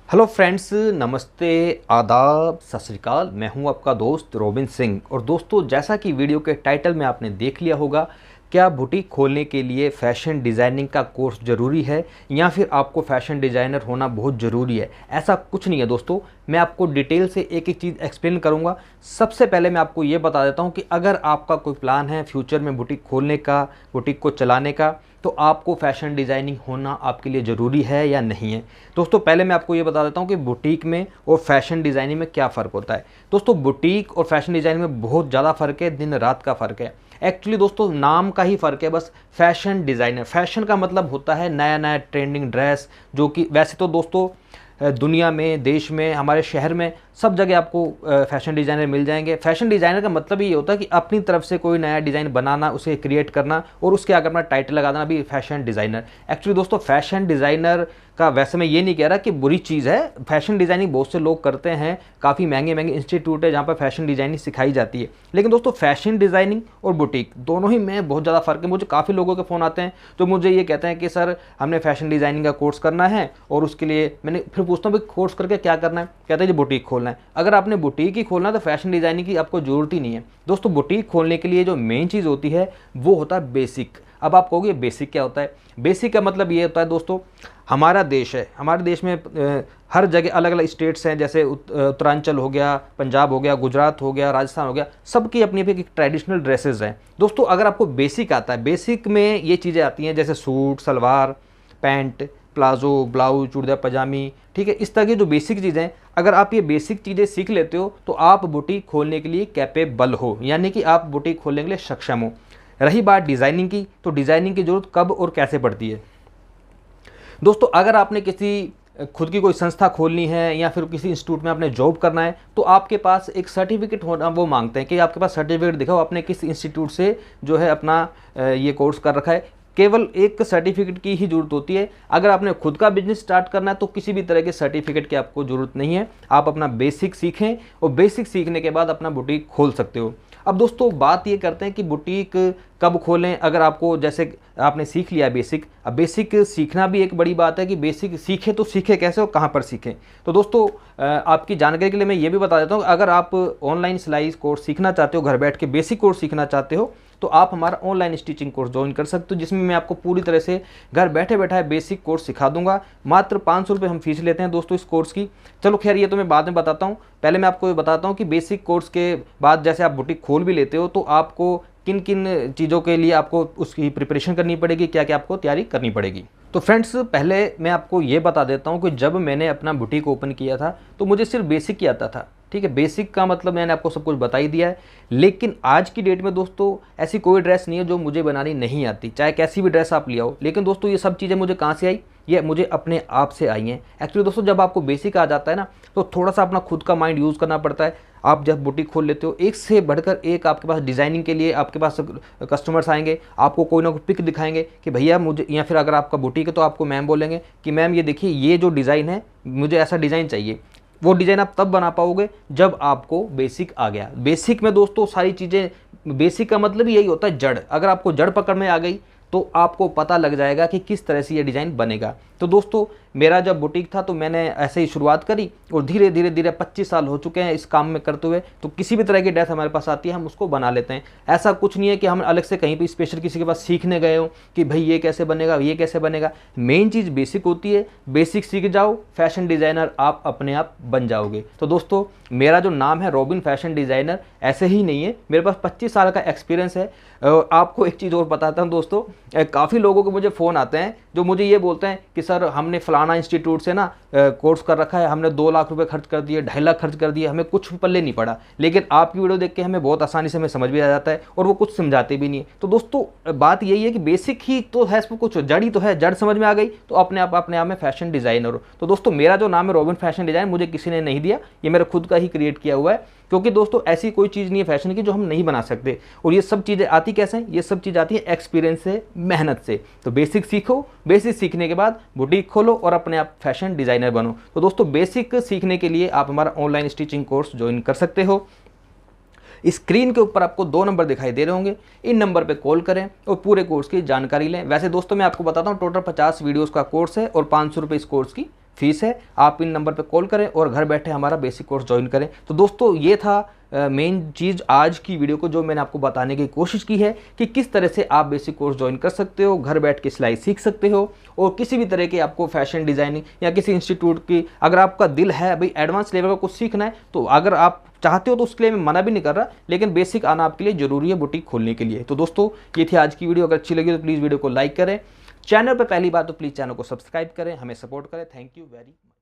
Hello friends, नमस्ते, आदाब, सत श्री अकाल। मैं हूं आपका दोस्त रोबिन सिंह। और दोस्तों, जैसा कि वीडियो के टाइटल में आपने देख लिया होगा, क्या बुटीक खोलने के लिए फ़ैशन डिज़ाइनिंग का कोर्स ज़रूरी है या फिर आपको फ़ैशन डिज़ाइनर होना बहुत ज़रूरी है? ऐसा कुछ नहीं है दोस्तों। मैं आपको डिटेल से एक एक चीज़ एक्सप्लेन करूंगा। सबसे पहले मैं आपको ये बता देता हूं कि अगर आपका कोई प्लान है फ्यूचर में बुटीक खोलने का, बुटीक को चलाने का, तो आपको फ़ैशन डिज़ाइनिंग होना आपके लिए ज़रूरी है या नहीं है। दोस्तों, पहले मैं आपको ये बता देता हूँ कि बुटीक में और फ़ैशन डिज़ाइनिंग में क्या फ़र्क होता है। दोस्तों, बुटीक और फ़ैशन डिज़ाइनिंग में बहुत ज़्यादा फ़र्क है, दिन रात का फ़र्क है। एक्चुअली दोस्तों, नाम का ही फ़र्क है बस। फ़ैशन डिज़ाइनर, फ़ैशन का मतलब होता है नया नया ट्रेंडिंग ड्रेस, जो कि वैसे तो दोस्तों दुनिया में, देश में, हमारे शहर में सब जगह आपको फ़ैशन डिज़ाइनर मिल जाएंगे। फ़ैशन डिज़ाइनर का मतलब ही ये होता है कि अपनी तरफ से कोई नया डिज़ाइन बनाना, उसे क्रिएट करना और उसके आगे अपना टाइटल लगा देना भी फ़ैशन डिज़ाइनर। एक्चुअली दोस्तों, फ़ैशन डिज़ाइनर का वैसे मैं ये नहीं कह रहा कि बुरी चीज़ है। फ़ैशन डिज़ाइनिंग बहुत से लोग करते हैं, काफ़ी महंगे महंगे इंस्टीट्यूट है जहाँ पर फ़ैशन डिज़ाइनिंग सिखाई जाती है। लेकिन दोस्तों, फ़ैशन डिज़ाइनिंग और बुटीक दोनों ही में बहुत ज़्यादा फ़र्क है। मुझे काफ़ी लोगों के फ़ोन आते हैं जो मुझे ये कहते हैं कि सर, हमने फ़ैशन डिज़ाइनिंग का कोर्स करना है और उसके लिए मैंने फिर पूछता हूँ भाई कोर्स करके क्या करना है? कहते हैं जी बुटीक खोलना है। अगर आपने बुटीक ही खोलना है तो फ़ैशन डिज़ाइनिंग की आपको ज़रूरत ही नहीं है। दोस्तों, बुटीक खोलने के लिए जो मेन चीज़ होती है वो होता है बेसिक। अब आप कहोगे बेसिक क्या होता है? बेसिक का मतलब ये होता है दोस्तों, हमारा देश है, हमारे देश में हर जगह अलग अलग स्टेट्स हैं, जैसे उत्तरांचल हो गया, पंजाब हो गया, गुजरात हो गया, राजस्थान हो गया, सबकी अपनी अपनी ट्रेडिशनल ड्रेसेस हैं। दोस्तों, अगर आपको बेसिक आता है, बेसिक में ये चीज़ें आती हैं जैसे suit, salwar, pant, palazzo, blouse, churidar, पजामी, ठीक है, इस तरह की जो बेसिक चीज़ें, अगर आप ये बेसिक चीज़ें सीख लेते हो तो आप बुटीक खोलने के लिए कैपेबल हो, यानी कि आप बुटीक खोलने के लिए सक्षम हो। रही बात डिज़ाइनिंग की, तो डिज़ाइनिंग की ज़रूरत कब और कैसे पड़ती है? दोस्तों, अगर आपने किसी खुद की कोई संस्था खोलनी है या फिर किसी इंस्टीट्यूट में आपने जॉब करना है, तो आपके पास एक सर्टिफिकेट होना वो मांगते हैं कि आपके पास सर्टिफिकेट दिखाओ आपने किस इंस्टीट्यूट से जो है अपना ये कोर्स कर रखा है। केवल एक सर्टिफिकेट की ही ज़रूरत होती है। अगर आपने खुद का बिजनेस स्टार्ट करना है तो किसी भी तरह के सर्टिफिकेट की आपको ज़रूरत नहीं है। आप अपना बेसिक सीखें और बेसिक सीखने के बाद अपना बुटीक खोल सकते हो। अब दोस्तों, बात ये करते हैं कि बुटीक कब खोलें। अगर आपको, जैसे आपने सीख लिया बेसिक, अब बेसिक सीखना भी एक बड़ी बात है कि बेसिक सीखें तो सीखें कैसे और कहाँ पर सीखें। तो दोस्तों, आपकी जानकारी के लिए मैं ये भी बता देता हूँ, अगर आप ऑनलाइन सिलाई कोर्स सीखना चाहते हो, घर बैठ के बेसिक कोर्स सीखना चाहते हो, तो आप हमारा ऑनलाइन स्टिचिंग कोर्स ज्वाइन कर सकते हो, जिसमें मैं आपको पूरी तरह से घर बैठे बैठा बेसिक कोर्स सिखा दूंगा। मात्र 500 रुपये हम फीस लेते हैं दोस्तों इस कोर्स की। चलो खैर, ये तो मैं बाद में बताता हूँ। पहले मैं आपको ये बताता हूँ कि बेसिक कोर्स के बाद जैसे आप बुटीक खोल भी लेते हो तो आपको किन किन चीज़ों के लिए आपको उसकी प्रिपरेशन करनी पड़ेगी, क्या क्या आपको तैयारी करनी पड़ेगी। तो फ्रेंड्स, पहले मैं आपको ये बता देता हूँ कि जब मैंने अपना बुटीक ओपन किया था तो मुझे सिर्फ बेसिक ही आता था। ठीक है, बेसिक का मतलब मैंने आपको सब कुछ बता ही दिया है। लेकिन आज की डेट में दोस्तों, ऐसी कोई ड्रेस नहीं है जो मुझे बनानी नहीं आती, चाहे कैसी भी ड्रेस आप ले आओ। लेकिन दोस्तों, ये सब चीज़ें मुझे कहाँ से आई? ये मुझे अपने आप से आई हैं। एक्चुअली दोस्तों, जब आपको बेसिक आ जाता है ना, तो थोड़ा सा अपना खुद का माइंड यूज़ करना पड़ता है। आप जब बुटीक खोल लेते हो, एक से बढ़कर एक आपके पास डिज़ाइनिंग के लिए आपके पास कस्टमर्स आएंगे, आपको कोई ना कोई पिक दिखाएंगे कि भैया मुझे, या फिर अगर आपका बुटीक है तो आपको मैम बोलेंगे कि मैम ये देखिए, ये जो डिज़ाइन है, मुझे ऐसा डिज़ाइन चाहिए। वो डिज़ाइन आप तब बना पाओगे जब आपको बेसिक आ गया। बेसिक में दोस्तों सारी चीज़ें, बेसिक का मतलब यही होता है जड़। अगर आपको जड़ पकड़ में आ गई तो आपको पता लग जाएगा कि किस तरह से ये डिज़ाइन बनेगा। तो दोस्तों, मेरा जब बुटीक था तो मैंने ऐसे ही शुरुआत करी और धीरे धीरे धीरे 25 साल हो चुके हैं इस काम में करते हुए। तो किसी भी तरह की ड्रेस हमारे पास आती है, हम उसको बना लेते हैं। ऐसा कुछ नहीं है कि हम अलग से कहीं पे स्पेशल किसी के पास सीखने गए हो कि भाई ये कैसे बनेगा, ये कैसे बनेगा। मेन चीज़ बेसिक होती है। बेसिक सीख जाओ, फैशन डिज़ाइनर आप अपने आप बन जाओगे। तो दोस्तों, मेरा जो नाम है रोबिन फैशन डिज़ाइनर, ऐसे ही नहीं है, मेरे पास 25 साल का एक्सपीरियंस है। आपको एक चीज़ और बताता हूँ दोस्तों, काफ़ी लोगों के मुझे फ़ोन आते हैं जो मुझे ये बोलते हैं कि सर, हमने फलाना इंस्टीट्यूट से ना कोर्स कर रखा है, हमने 2 लाख रुपए खर्च कर दिए, 2.5 लाख खर्च कर दिए, हमें कुछ पल्ले नहीं पड़ा। लेकिन आपकी वीडियो देख के हमें बहुत आसानी से हमें समझ भी आ जाता है और वो कुछ समझाते भी नहीं है। तो दोस्तों, बात यही है कि बेसिक ही तो है, इसमें कुछ जड़ ही तो है। जड़ समझ में आ गई तो अपने आप में फैशन डिज़ाइनर हो। तो दोस्तों, मेरा जो नाम है रोबिन फैशन डिज़ाइन, मुझे किसी ने नहीं दिया, ये मेरा खुद का ही क्रिएट किया हुआ है। क्योंकि दोस्तों, ऐसी कोई चीज़ नहीं है फैशन की जो हम नहीं बना सकते। और ये सब चीज़ें आती कैसे हैं? ये सब चीज़ आती है एक्सपीरियंस से, मेहनत से। तो बेसिक सीखो, बेसिक सीखने के बाद बुटीक खोलो और अपने आप फैशन डिज़ाइनर बनो। तो दोस्तों, बेसिक सीखने के लिए आप हमारा ऑनलाइन स्टिचिंग कोर्स ज्वाइन कर सकते हो। स्क्रीन के ऊपर आपको 2 नंबर दिखाई दे रहे होंगे, इन नंबर पे कॉल करें और पूरे कोर्स की जानकारी लें। वैसे दोस्तों, मैं आपको बताता हूँ, टोटल 50 वीडियोस का कोर्स है और 500 रुपये इस कोर्स की फीस है। आप इन नंबर पर कॉल करें और घर बैठे हमारा बेसिक कोर्स ज्वाइन करें। तो दोस्तों ये था मेन चीज़ आज की वीडियो को, जो मैंने आपको बताने की कोशिश की है कि किस तरह से आप बेसिक कोर्स ज्वाइन कर सकते हो, घर बैठ के सिलाई सीख सकते हो। और किसी भी तरह के आपको फैशन डिज़ाइनिंग या किसी इंस्टीट्यूट की अगर आपका दिल है भाई एडवांस लेवल का कुछ सीखना है, तो अगर आप चाहते हो तो उसके लिए मैं मना भी नहीं कर रहा, लेकिन बेसिक आना आपके लिए ज़रूरी है बुटीक खोलने के लिए। तो दोस्तों ये थी आज की वीडियो। अगर अच्छी लगी तो प्लीज़ वीडियो को लाइक करें, चैनल पर पहली बार तो प्लीज़ चैनल को सब्सक्राइब करें, हमें सपोर्ट करें। Thank you very much.